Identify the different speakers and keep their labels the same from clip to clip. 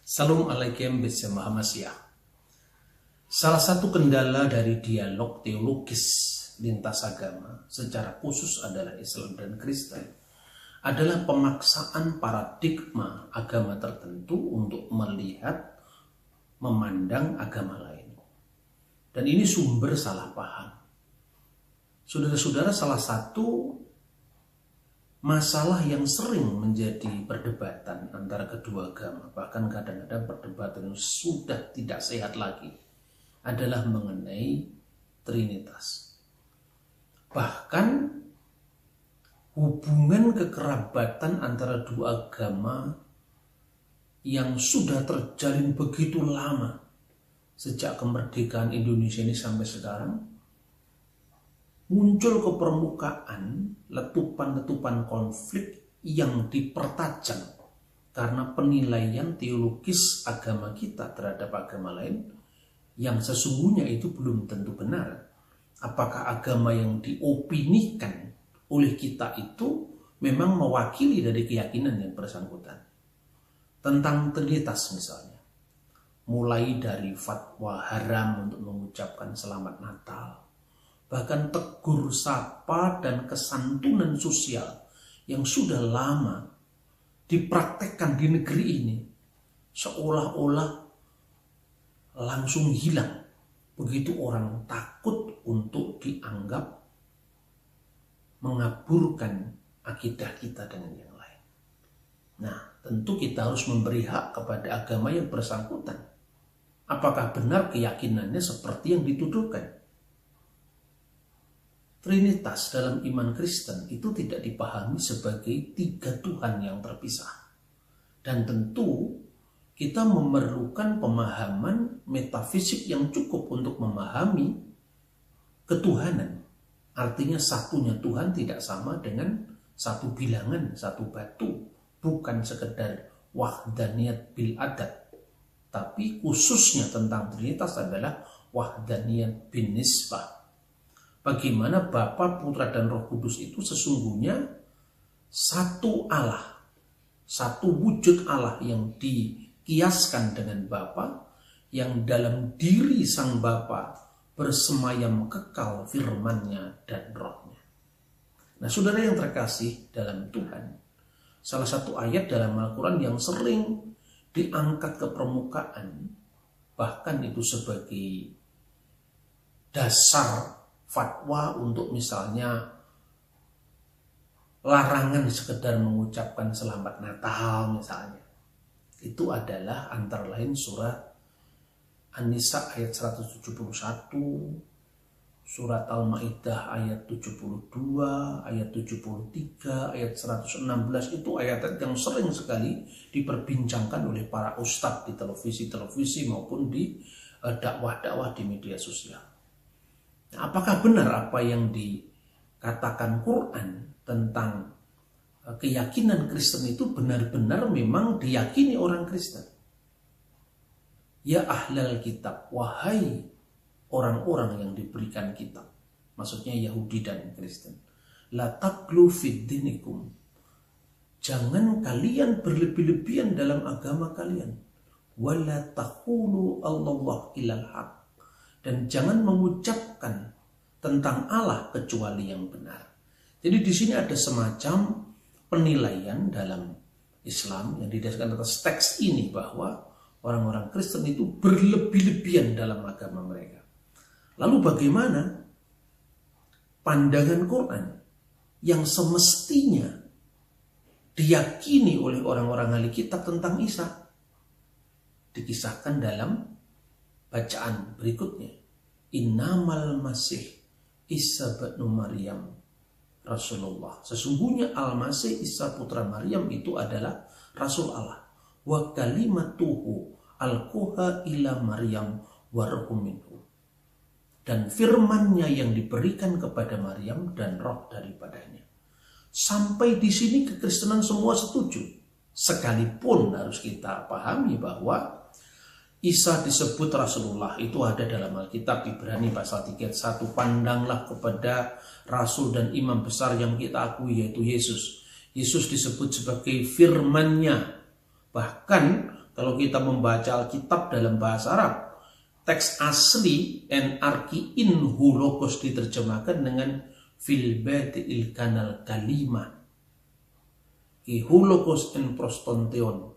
Speaker 1: Salam alaikum bersama Hamasyah. Salah satu kendala dari dialog teologis lintas agama secara khusus adalah Islam dan Kristen adalah pemaksaan paradigma agama tertentu untuk melihat, memandang agama lain. Dan ini sumber salah paham. Saudara-saudara, salah satu masalah yang sering menjadi perdebatan antara kedua agama, bahkan kadang-kadang perdebatan yang sudah tidak sehat lagi, adalah mengenai Trinitas. Bahkan hubungan kekerabatan antara dua agama yang sudah terjalin begitu lama sejak kemerdekaan Indonesia ini sampai sekarang, muncul ke permukaan letupan-letupan konflik yang dipertajam karena penilaian teologis agama kita terhadap agama lain yang sesungguhnya itu belum tentu benar. Apakah agama yang diopinikan oleh kita itu memang mewakili dari keyakinan yang bersangkutan? Tentang Trinitas misalnya, mulai dari fatwa haram untuk mengucapkan selamat Natal, bahkan tegur sapa dan kesantunan sosial yang sudah lama dipraktekkan di negeri ini seolah-olah langsung hilang begitu orang takut untuk dianggap mengaburkan akidah kita dengan yang lain. Nah, tentu kita harus memberi hak kepada agama yang bersangkutan. Apakah benar keyakinannya seperti yang dituduhkan? Trinitas dalam iman Kristen itu tidak dipahami sebagai tiga Tuhan yang terpisah. Dan tentu kita memerlukan pemahaman metafisik yang cukup untuk memahami ketuhanan. Artinya satunya Tuhan tidak sama dengan satu bilangan, satu batu. Bukan sekedar wahdaniyat bil adat. Tapi khususnya tentang Trinitas adalah wahdaniyat bin nisbah. Bagaimana Bapa, Putra, dan Roh Kudus itu sesungguhnya satu Allah, satu wujud Allah yang dikiaskan dengan Bapa, yang dalam diri Sang Bapa bersemayam kekal firman-Nya dan Roh-Nya. Nah, saudara yang terkasih dalam Tuhan, salah satu ayat dalam Al-Quran yang sering diangkat ke permukaan, bahkan itu sebagai dasar fatwa untuk misalnya larangan sekedar mengucapkan selamat Natal misalnya. Itu adalah antara lain surat An-Nisa ayat 171, surat Al-Maidah ayat 72, ayat 73, ayat 116. Itu ayat yang sering sekali diperbincangkan oleh para ustadz di televisi-televisi maupun di dakwah-dakwah di media sosial. Apakah benar apa yang dikatakan Quran tentang keyakinan Kristen itu benar-benar memang diyakini orang Kristen? Ya ahlal kitab, wahai orang-orang yang diberikan kitab, maksudnya Yahudi dan Kristen, la taqlu fid dinikum, jangan kalian berlebih-lebihan dalam agama kalian, wala taqulu Allah ilal haq, dan jangan mengucapkan tentang Allah kecuali yang benar. Jadi di sini ada semacam penilaian dalam Islam yang didasarkan atas teks ini bahwa orang-orang Kristen itu berlebih-lebihan dalam agama mereka. Lalu bagaimana pandangan Quran yang semestinya diyakini oleh orang-orang ahli kitab tentang Isa? Dikisahkan dalam bacaan berikutnya. Innamal masih Isa bin Maryam Rasulullah. Sesungguhnya Al-Masih Isa putra Maryam itu adalah Rasul Allah. Wa kalimatuhu alquha ila Maryam wa ruhum minhu. Dan firman-Nya yang diberikan kepada Maryam dan roh daripadanya. Sampai di sini kekristenan semua setuju. Sekalipun harus kita pahami bahwa Isa disebut Rasulullah, itu ada dalam Alkitab Ibrani pasal 3 ayat 1. Pandanglah kepada Rasul dan Imam besar yang kita akui, yaitu Yesus. Yesus disebut sebagai firman-Nya. Bahkan kalau kita membaca Alkitab dalam bahasa Arab, teks asli NRKI Logos diterjemahkan dengan fil badi'il kanal kalimah. Logos in prostontion.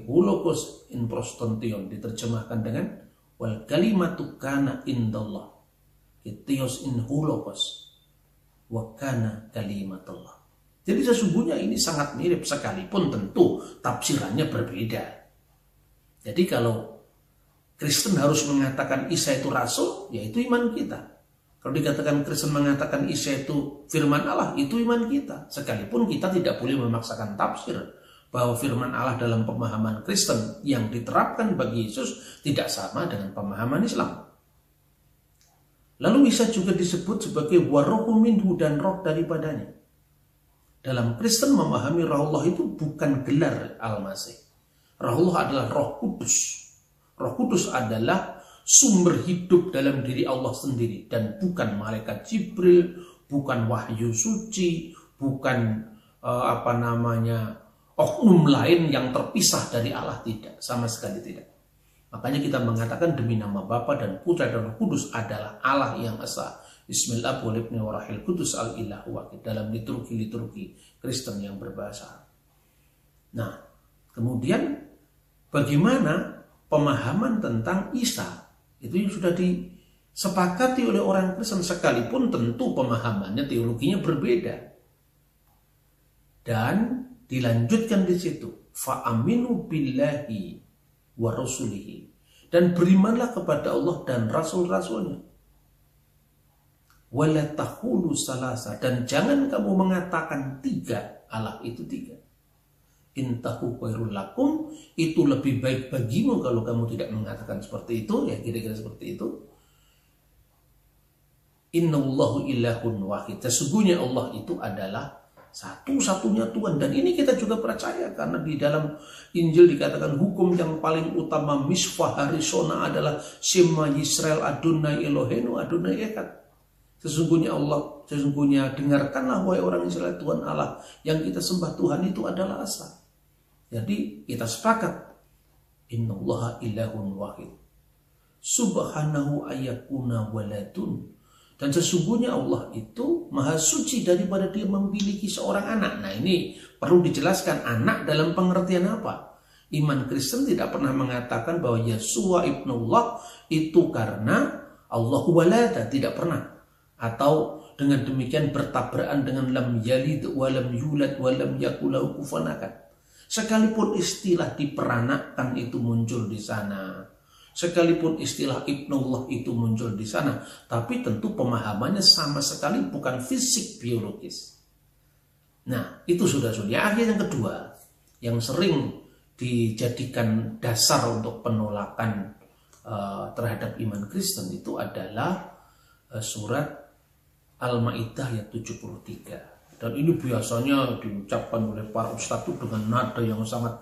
Speaker 1: Logos in prostontion diterjemahkan dengan wal kalimatu kana indallah. Theos in Logos wa kana kalimatullah. Jadi sesungguhnya ini sangat mirip, sekalipun tentu tafsirannya berbeda. Jadi kalau Kristen harus mengatakan Isa itu rasul, yaitu iman kita. Kalau dikatakan Kristen mengatakan Isa itu firman Allah, itu iman kita. Sekalipun kita tidak boleh memaksakan tafsir bahwa firman Allah dalam pemahaman Kristen yang diterapkan bagi Yesus tidak sama dengan pemahaman Islam. Lalu Isa juga disebut sebagai waruhum minhu, dan roh daripadanya. Dalam Kristen memahami Roh Allah itu bukan gelar Al-Masih. Roh Allah adalah Roh Kudus. Roh Kudus adalah sumber hidup dalam diri Allah sendiri, dan bukan malaikat Jibril, bukan wahyu suci, bukan oknum lain yang terpisah dari Allah, tidak, sama sekali tidak. Makanya kita mengatakan demi nama Bapa dan Putra dan Roh Kudus adalah Allah yang esa. Bismillah walibni warahil kudus al-ilahu wahid, dalam liturgi Kristen yang berbahasa. Nah, kemudian bagaimana pemahaman tentang Isa? Itu yang sudah disepakati oleh orang Kristen, sekalipun tentu pemahamannya, teologinya berbeda. Dan dilanjutkan di situ, fa'aminu billahi wa rasulihi, dan berimanlah kepada Allah dan rasul-rasulnya. Wala tahulu salasa, dan jangan kamu mengatakan tiga, Allah itu tiga. Intahu khairul lakum, itu lebih baik bagimu kalau kamu tidak mengatakan seperti itu, ya kira-kira seperti itu. Innallahu ilahun wahid, sesungguhnya Allah itu adalah satu-satunya Tuhan. Dan ini kita juga percaya, karena di dalam Injil dikatakan hukum yang paling utama misfah harisona adalah Shema Yisrael Adonai Eloheinu Adonai Echad. Sesungguhnya dengarkanlah wahai orang Israel, Tuhan Allah yang kita sembah Tuhan itu adalah asa. Jadi kita sepakat, innallaha ilahun wahid subhanahu ayyakuna waladun, dan sesungguhnya Allah itu maha suci daripada dia memiliki seorang anak. Nah, ini perlu dijelaskan, anak dalam pengertian apa? Iman Kristen tidak pernah mengatakan bahwa Yesua ibnullah itu karena Allahu walada, tidak pernah. Atau dengan demikian bertabrakan dengan lam yalid walam yulad walam yakul lahu kufuwan ahad. Sekalipun istilah diperanakan itu muncul di sana, sekalipun istilah ibnullah itu muncul di sana, tapi tentu pemahamannya sama sekali bukan fisik biologis. Nah, itu sudah. Akhir yang kedua yang sering dijadikan dasar untuk penolakan terhadap iman Kristen itu adalah surat Al-Ma'idah ayat 73. Dan ini biasanya diucapkan oleh para ustadz itu dengan nada yang sangat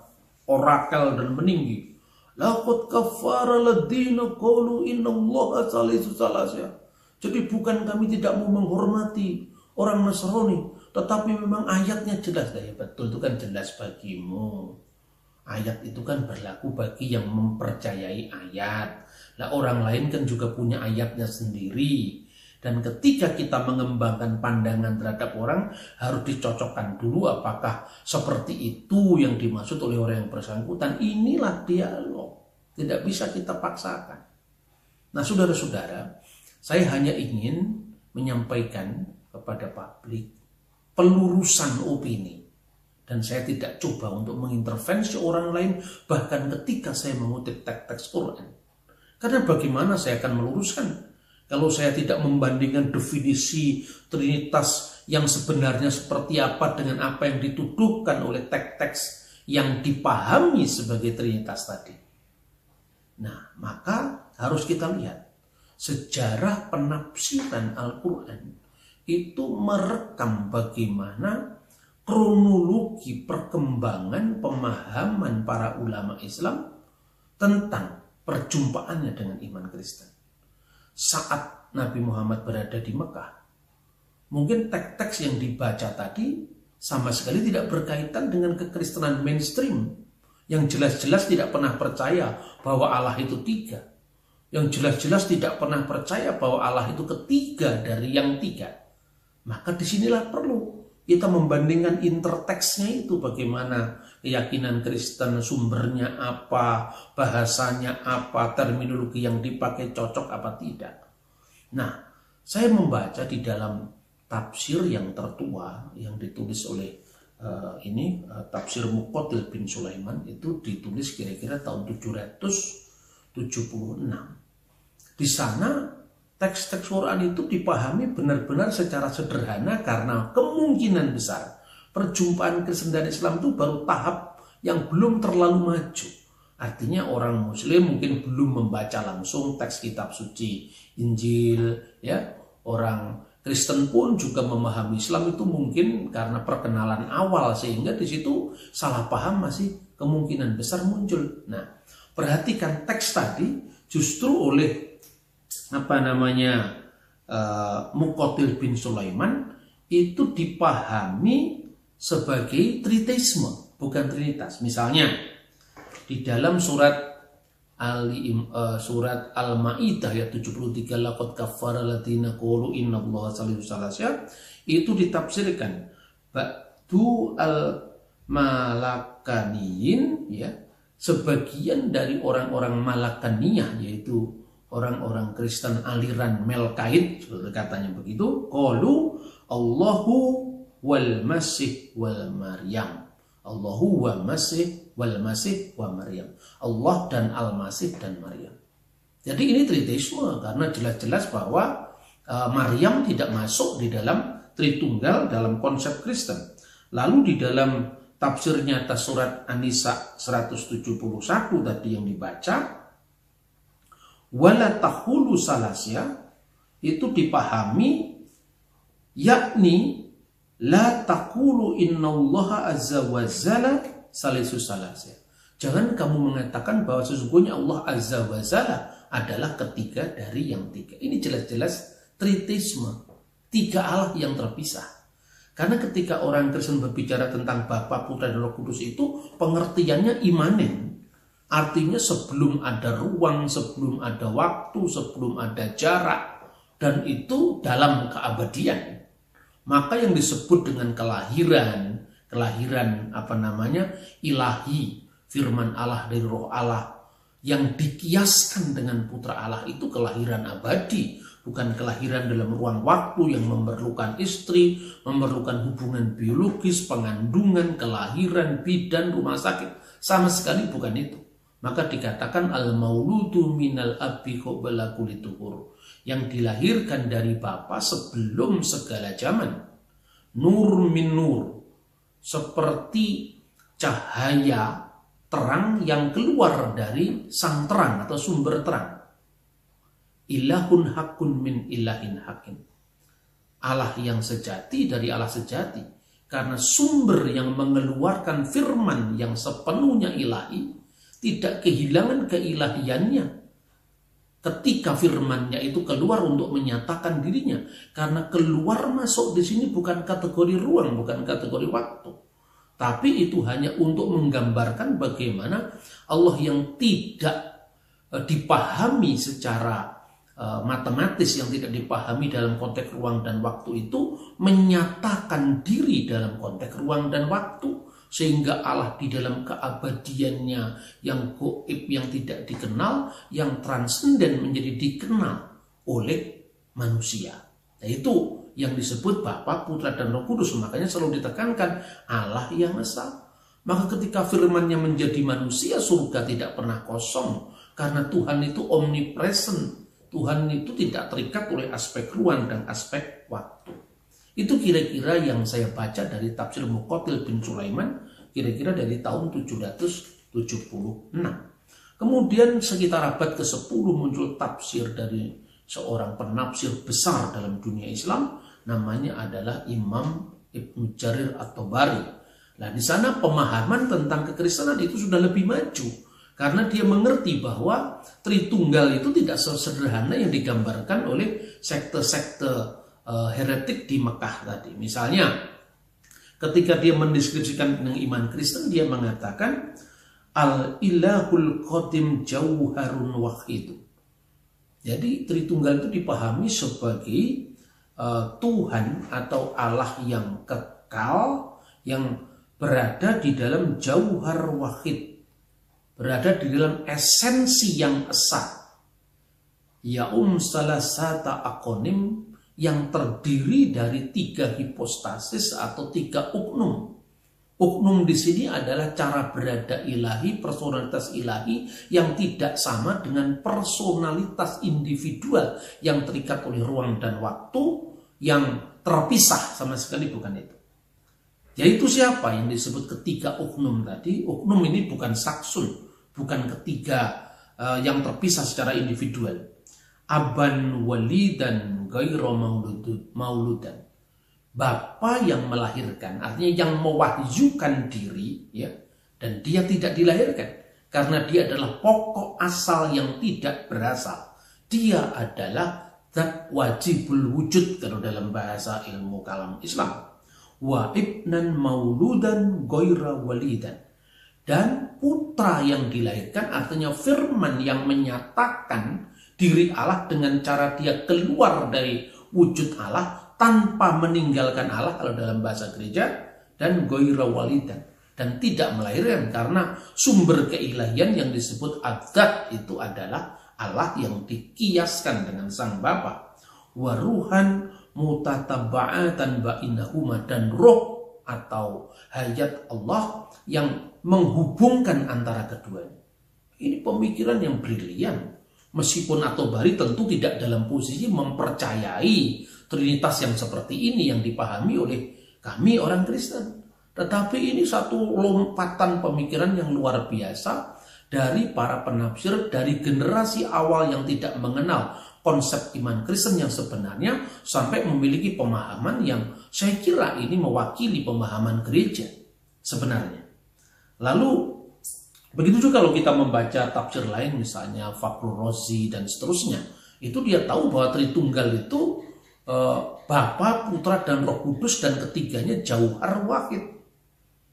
Speaker 1: orakel dan meninggi. Laqad kafara ladina qalu innallaha salisu salasa. Jadi bukan kami tidak mau menghormati orang Nasrani, tetapi memang ayatnya jelas. Ya betul, itu kan jelas bagimu. Ayat itu kan berlaku bagi yang mempercayai ayat. Nah, orang lain kan juga punya ayatnya sendiri. Dan ketika kita mengembangkan pandangan terhadap orang, harus dicocokkan dulu apakah seperti itu yang dimaksud oleh orang yang bersangkutan. Inilah dialog, tidak bisa kita paksakan. Nah, saudara-saudara, saya hanya ingin menyampaikan kepada publik pelurusan opini. Dan saya tidak coba untuk mengintervensi orang lain, bahkan ketika saya mengutip teks-teks Quran. Karena bagaimana saya akan meluruskan kalau saya tidak membandingkan definisi Trinitas yang sebenarnya seperti apa dengan apa yang dituduhkan oleh teks-teks yang dipahami sebagai Trinitas tadi. Nah, maka harus kita lihat sejarah penafsiran Al-Quran itu merekam bagaimana kronologi perkembangan pemahaman para ulama Islam tentang perjumpaannya dengan iman Kristen. Saat Nabi Muhammad berada di Mekah, mungkin teks-teks yang dibaca tadi sama sekali tidak berkaitan dengan kekristenan mainstream yang jelas-jelas tidak pernah percaya bahwa Allah itu tiga, yang jelas-jelas tidak pernah percaya bahwa Allah itu ketiga dari yang tiga, maka disinilah perlu kita membandingkan interteksnya itu, bagaimana keyakinan Kristen, sumbernya apa, bahasanya apa, terminologi yang dipakai cocok apa tidak. Nah, saya membaca di dalam tafsir yang tertua yang ditulis oleh tafsir Muqatil bin Sulaiman, itu ditulis kira-kira tahun 776. Di sana teks-teks Quran itu dipahami benar-benar secara sederhana karena kemungkinan besar perjumpaan Kristen dan Islam itu baru tahap yang belum terlalu maju. Artinya orang Muslim mungkin belum membaca langsung teks kitab suci Injil, ya. Orang Kristen pun juga memahami Islam itu mungkin karena perkenalan awal, sehingga di situ salah paham masih kemungkinan besar muncul. Nah, perhatikan teks tadi justru oleh Muqatil bin Sulaiman itu dipahami sebagai tritheisme, bukan trinitas. Misalnya di dalam surat Al-Maidah ayat 73, laqad kaffara alladziina qalu innallaha salisu salasa, itu ditafsirkan ba'du al-malakaniyin, ya, sebagian dari orang-orang Malakaniyah, yaitu orang-orang Kristen aliran Melkait, katanya begitu, qalu Allahu wal Masih wal Maryam. Allahu wa Masih wal Masih wa Maryam. Allah dan Al-Masih dan Maryam. Jadi ini tritheisme karena jelas-jelas bahwa Maryam tidak masuk di dalam Tritunggal dalam konsep Kristen. Lalu di dalam tafsirnya atas surat An-Nisa 171 tadi yang dibaca, wala tahulu salasya, itu dipahami yakni la taqulu innallaha azza wa jalla salisu salasya. Jangan kamu mengatakan bahwa sesungguhnya Allah azza wa jalla adalah ketiga dari yang tiga. Ini jelas-jelas tritheisme, tiga Allah yang terpisah. Karena ketika orang Kristen berbicara tentang Bapa, Putra, dan Roh Kudus itu pengertiannya imanen. Artinya sebelum ada ruang, sebelum ada waktu, sebelum ada jarak, dan itu dalam keabadian. Maka yang disebut dengan kelahiran ilahi, firman Allah dari roh Allah yang dikiaskan dengan putra Allah itu kelahiran abadi, bukan kelahiran dalam ruang waktu yang memerlukan istri, memerlukan hubungan biologis, pengandungan, kelahiran, bidan, rumah sakit, sama sekali bukan itu. Maka dikatakan al-mauludu minal abi qabla kulli tuhur, yang dilahirkan dari Bapa sebelum segala zaman. Nur min nur, seperti cahaya terang yang keluar dari sang terang atau sumber terang. Ilahun hakun min ilahin hakim, Allah yang sejati dari Allah sejati, karena sumber yang mengeluarkan firman yang sepenuhnya ilahi tidak kehilangan keilahiannya ketika firmannya itu keluar untuk menyatakan dirinya. Karena keluar masuk di sini bukan kategori ruang, bukan kategori waktu, tapi itu hanya untuk menggambarkan bagaimana Allah yang tidak dipahami secara matematis, yang tidak dipahami dalam konteks ruang dan waktu itu menyatakan diri dalam konteks ruang dan waktu. Sehingga Allah di dalam keabadiannya yang gaib, yang tidak dikenal, yang transenden menjadi dikenal oleh manusia. Nah, itu yang disebut Bapa, Putra, dan Roh Kudus. Makanya selalu ditekankan Allah yang esa. Maka ketika firman-Nya menjadi manusia, surga tidak pernah kosong. Karena Tuhan itu omnipresent. Tuhan itu tidak terikat oleh aspek ruang dan aspek waktu. Itu kira-kira yang saya baca dari tafsir Muqatil bin Sulaiman, kira-kira dari tahun 776. Kemudian sekitar abad ke-10 muncul tafsir dari seorang penafsir besar dalam dunia Islam, namanya adalah Imam Ibnu Jarir At-Tabari. Nah, di sana pemahaman tentang kekristenan itu sudah lebih maju, karena dia mengerti bahwa Tritunggal itu tidak sesederhana yang digambarkan oleh sekte-sekte heretik di Mekah tadi. Misalnya ketika dia mendeskripsikan tentang iman Kristen, dia mengatakan Al-ilahul qadim jauharun wahid. Jadi Tritunggal itu dipahami sebagai Tuhan atau Allah yang kekal, yang berada di dalam jauhar wahid, berada di dalam esensi yang esa. Salasata akonim, yang terdiri dari 3 hipostasis atau 3 uknum. Uknum di sini adalah cara berada ilahi, personalitas ilahi yang tidak sama dengan personalitas individual yang terikat oleh ruang dan waktu, yang terpisah sama sekali, bukan itu. Yaitu siapa yang disebut ketiga uknum tadi? Uknum ini bukan saksun, bukan ketiga yang terpisah secara individual. Aban walidan gaira mauludan. Bapa yang melahirkan, artinya yang mewahyukan diri, ya, dan dia tidak dilahirkan karena dia adalah pokok asal yang tidak berasal. Dia adalah zat wajibul wujud kalau dalam bahasa ilmu kalam Islam. Wa ibnan mauludan gaira walidan. Dan putra yang dilahirkan artinya firman yang menyatakan diri Allah dengan cara dia keluar dari wujud Allah tanpa meninggalkan Allah kalau dalam bahasa gereja, dan gaira walidan, dan tidak melahirkan karena sumber keilahian yang disebut adzat itu adalah Allah yang dikiaskan dengan sang Bapa. Waruhan mutatabba'atan bainahuma, dan roh atau hayat Allah yang menghubungkan antara keduanya. Ini pemikiran yang brilian. Meskipun At-Tabari tentu tidak dalam posisi mempercayai Trinitas yang seperti ini yang dipahami oleh kami orang Kristen. Tetapi ini satu lompatan pemikiran yang luar biasa dari para penafsir dari generasi awal yang tidak mengenal konsep iman Kristen yang sebenarnya, sampai memiliki pemahaman yang saya kira ini mewakili pemahaman gereja sebenarnya. Lalu begitu juga kalau kita membaca tafsir lain, misalnya Fakhrur Razi dan seterusnya, itu dia tahu bahwa Tritunggal itu Bapa, Putra, dan Roh Kudus, dan ketiganya jauhar wahid.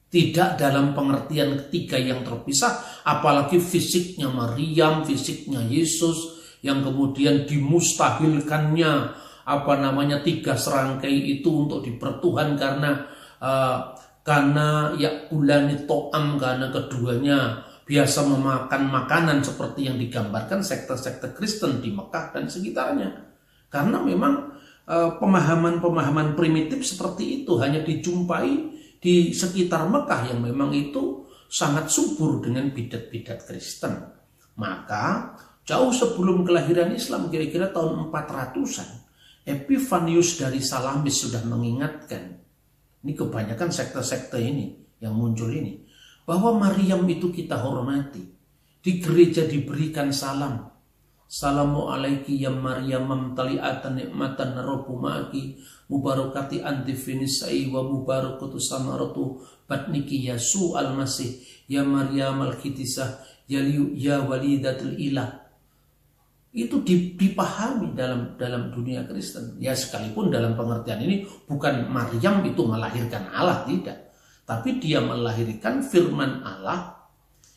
Speaker 1: Tidak dalam pengertian ketiga yang terpisah, apalagi fisiknya Maryam, fisiknya Yesus, yang kemudian dimustahilkannya tiga serangkai itu untuk dipertuhan karena yakulani to'am, karena keduanya biasa memakan makanan seperti yang digambarkan sekte-sekte Kristen di Mekah dan sekitarnya. Karena memang pemahaman-pemahaman primitif seperti itu hanya dijumpai di sekitar Mekah yang memang itu sangat subur dengan bidat-bidat Kristen. Maka jauh sebelum kelahiran Islam, kira-kira tahun 400-an, Epifanius dari Salamis sudah mengingatkan, ini kebanyakan sekte-sekte ini yang muncul ini, bahwa Maryam itu kita hormati. Di gereja diberikan salam. Salamu alaiki ya Maryam mamtali'atan nikmatan rabbu ma'aki mubarakati anti finisai wa mubarakatu samaratu batniki Yesu al-Masih ya Maryam al-Khitisah ya walidatul ilah. Itu dipahami dalam dunia Kristen. Ya, sekalipun dalam pengertian ini bukan Maryam itu melahirkan Allah, tidak. Tapi dia melahirkan firman Allah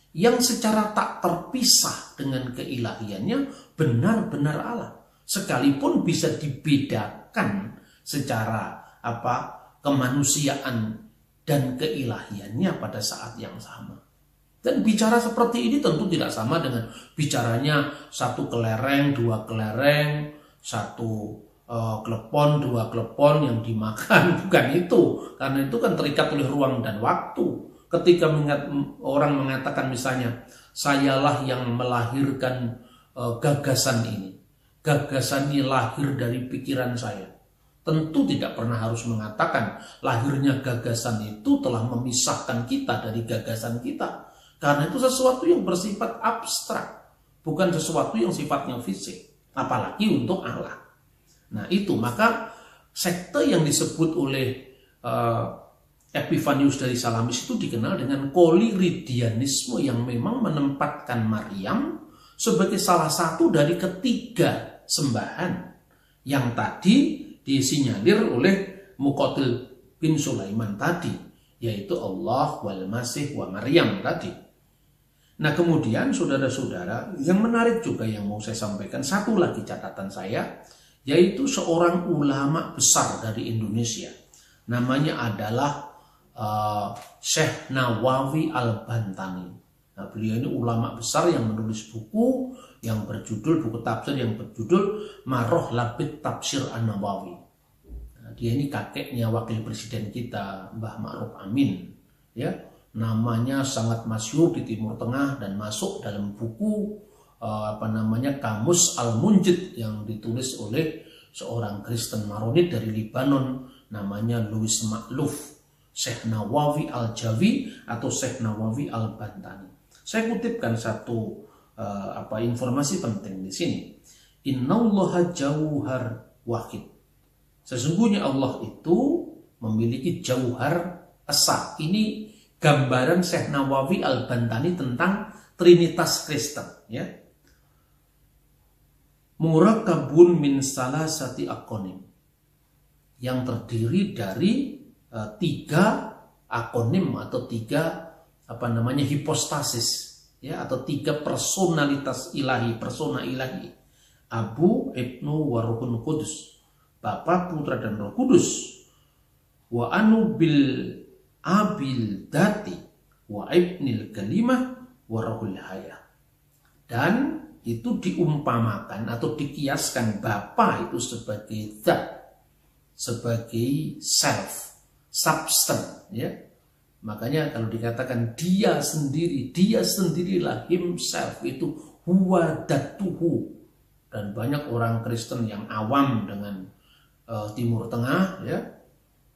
Speaker 1: yang secara tak terpisah dengan keilahiannya benar-benar Allah. Sekalipun bisa dibedakan secara kemanusiaan dan keilahiannya pada saat yang sama. Dan bicara seperti ini tentu tidak sama dengan bicaranya satu kelereng, dua kelereng, satu klepon, dua klepon yang dimakan. Bukan itu. Karena itu kan terikat oleh ruang dan waktu. Ketika orang mengatakan misalnya, sayalah yang melahirkan gagasan ini. Gagasan ini lahir dari pikiran saya. Tentu tidak pernah harus mengatakan lahirnya gagasan itu telah memisahkan kita dari gagasan kita. Karena itu sesuatu yang bersifat abstrak. Bukan sesuatu yang sifatnya fisik. Apalagi untuk Allah. Nah itu, maka sekte yang disebut oleh Epifanius dari Salamis itu dikenal dengan koliridianisme, yang memang menempatkan Maryam sebagai salah satu dari ketiga sembahan yang tadi disinyalir oleh Muqatil bin Sulaiman tadi, yaitu Allah wal Masih wa Maryam tadi. Nah kemudian saudara-saudara, yang menarik juga yang mau saya sampaikan, satu lagi catatan saya, yaitu seorang ulama besar dari Indonesia. Namanya adalah Syekh Nawawi Al-Bantani. Nah, beliau ini ulama besar yang menulis buku yang berjudul, buku tafsir yang berjudul Maroh Labid Tafsir An-Nawawi. Nah, dia ini kakeknya wakil presiden kita, Mbah Ma'ruf Amin. Ya, namanya sangat masyhur di Timur Tengah dan masuk dalam buku Kamus Al-Munjid yang ditulis oleh seorang Kristen Maronit dari Libanon, namanya Louis Makluf, Syekh Nawawi Al-Jawi atau Syekh Nawawi Al-Bantani. Saya kutipkan satu informasi penting di sini. Innallaha jauhar wahid. Sesungguhnya Allah itu memiliki jauhar esa. Ini gambaran Syekh Nawawi Al-Bantani tentang Trinitas Kristen, ya. Murakabun min salasati akonim, yang terdiri dari tiga akonim atau tiga hipostasis, ya, atau tiga personalitas ilahi, persona ilahi. Abu, Ibnu, Waruhun Kudus, Bapa, Putra dan Roh Kudus. Wa anu bil abil dati wa ibnil kalimah wa rohul hayah. Dan itu diumpamakan atau dikiaskan Bapa itu sebagai zat, sebagai self, substance, ya. Makanya kalau dikatakan dia sendirilah himself, itu huwa datuhu. Dan banyak orang Kristen yang awam dengan Timur Tengah, ya,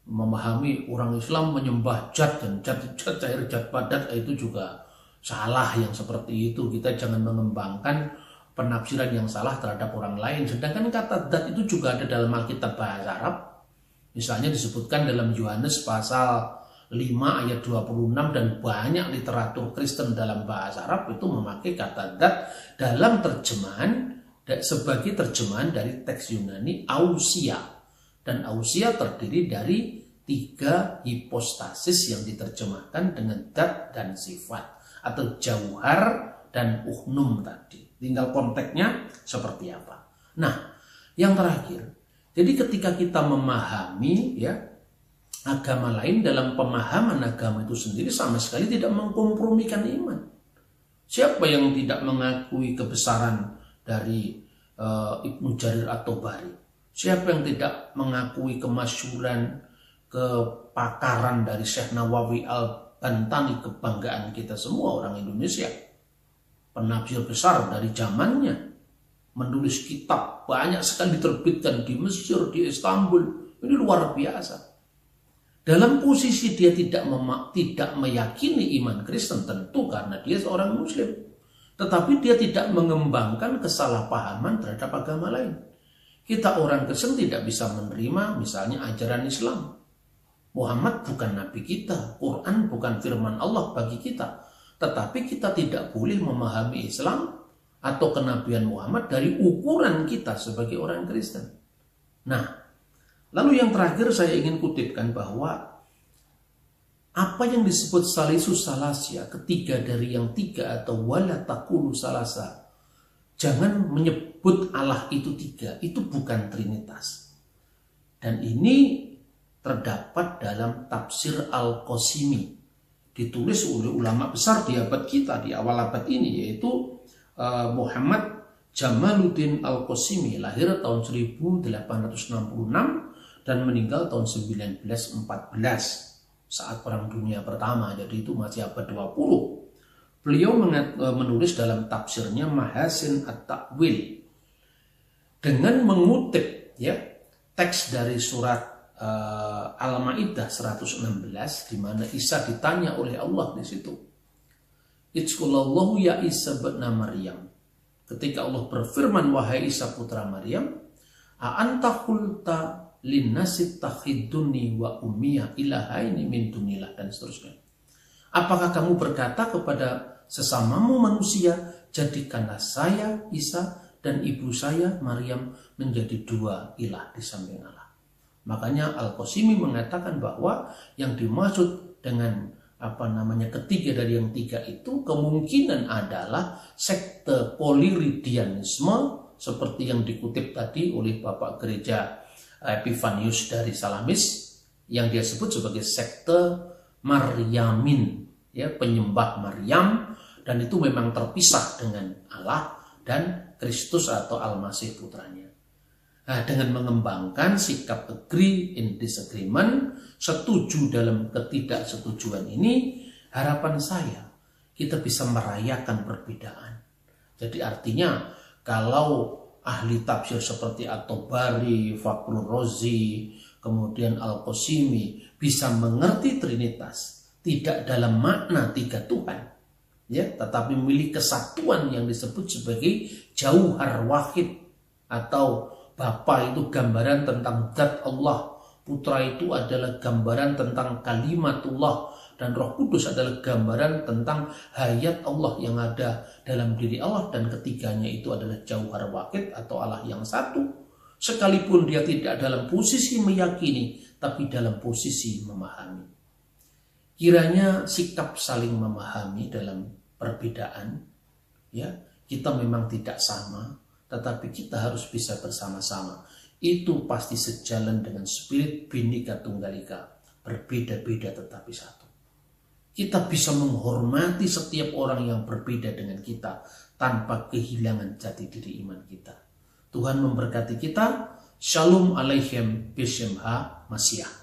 Speaker 1: memahami orang Islam menyembah jat dan cair jat padat, itu juga salah yang seperti itu. Kita jangan mengembangkan penafsiran yang salah terhadap orang lain. Sedangkan kata dat itu juga ada dalam Alkitab bahasa Arab. Misalnya disebutkan dalam Yohanes pasal 5 ayat 26, dan banyak literatur Kristen dalam bahasa Arab itu memakai kata dat dalam terjemahan sebagai terjemahan dari teks Yunani ausia. Dan ausia terdiri dari tiga hipostasis yang diterjemahkan dengan dat dan sifat atau jauhar dan uhnum tadi. Tinggal konteksnya seperti apa. Nah, yang terakhir, jadi ketika kita memahami, ya, agama lain, dalam pemahaman agama itu sendiri sama sekali tidak mengkompromikan iman. Siapa yang tidak mengakui kebesaran dari Ibnu Jarir at-Tabari? Siapa yang tidak mengakui kemasyhuran, kepakaran dari Syekh Nawawi Al-Bantani, kebanggaan kita semua orang Indonesia? Penafsir besar dari zamannya, menulis kitab banyak sekali diterbitkan di Mesir, di Istanbul. Ini luar biasa. Dalam posisi dia tidak meyakini iman Kristen, tentu karena dia seorang Muslim. Tetapi dia tidak mengembangkan kesalahpahaman terhadap agama lain. Kita orang Kristen tidak bisa menerima misalnya ajaran Islam. Muhammad bukan nabi kita, Quran bukan firman Allah bagi kita. Tetapi kita tidak boleh memahami Islam atau kenabian Muhammad dari ukuran kita sebagai orang Kristen. Nah, lalu yang terakhir saya ingin kutipkan bahwa apa yang disebut salisus salasia, ketiga dari yang tiga, atau wala taqulu salasa, jangan menyebut Allah itu tiga, itu bukan trinitas. Dan ini terdapat dalam tafsir Al-Qasimi, ditulis oleh ulama besar di abad kita, di awal abad ini, yaitu Muhammad Jamaluddin Al-Qasimi, lahir tahun 1866 dan meninggal tahun 1914 saat Perang Dunia Pertama, jadi itu masih abad 20. Beliau menulis dalam tafsirnya Mahasin At-Ta'wil dengan mengutip, ya, teks dari surat Al-Maidah 116, di mana Isa ditanya oleh Allah di situ. Idzqulallahu ya Isa ibn Maryam. Ketika Allah berfirman, wahai Isa putra Maryam, a anta qulta linnasi takhiduni wa ummiya ilahaini min dunillah, dan seterusnya. Apakah kamu berkata kepada sesamamu manusia, jadikanlah saya Isa dan ibu saya Maryam menjadi dua ilah di samping Allah? Makanya Al-Qasimi mengatakan bahwa yang dimaksud dengan ketiga dari yang tiga itu kemungkinan adalah sekte Poliridianisme seperti yang dikutip tadi oleh Bapak Gereja Epifanius dari Salamis yang dia sebut sebagai sekte Maryamin, ya, penyembah Maryam, dan itu memang terpisah dengan Allah dan Kristus atau Al-Masih putranya. Nah, dengan mengembangkan sikap agree in disagreement, setuju dalam ketidaksetujuan ini, harapan saya kita bisa merayakan perbedaan. Jadi artinya kalau ahli tafsir seperti At-Tabari, Fakhrur Razi, kemudian Al-Qasimi bisa mengerti Trinitas tidak dalam makna tiga Tuhan, ya, tetapi memiliki kesatuan yang disebut sebagai Jauhar Wahid, atau Bapa itu gambaran tentang zat Allah, Putra itu adalah gambaran tentang kalimatullah, dan Roh Kudus adalah gambaran tentang hayat Allah yang ada dalam diri Allah, dan ketiganya itu adalah Jauhar Wahid atau Allah yang satu. Sekalipun dia tidak dalam posisi meyakini, tapi dalam posisi memahami. Kiranya sikap saling memahami dalam perbedaan, ya, kita memang tidak sama, tetapi kita harus bisa bersama-sama. Itu pasti sejalan dengan spirit Bhinneka Tunggal Ika, berbeda-beda tetapi satu. Kita bisa menghormati setiap orang yang berbeda dengan kita tanpa kehilangan jati diri iman kita. Tuhan memberkati kita. Shalom Aleichem B'Shem HaMashiach.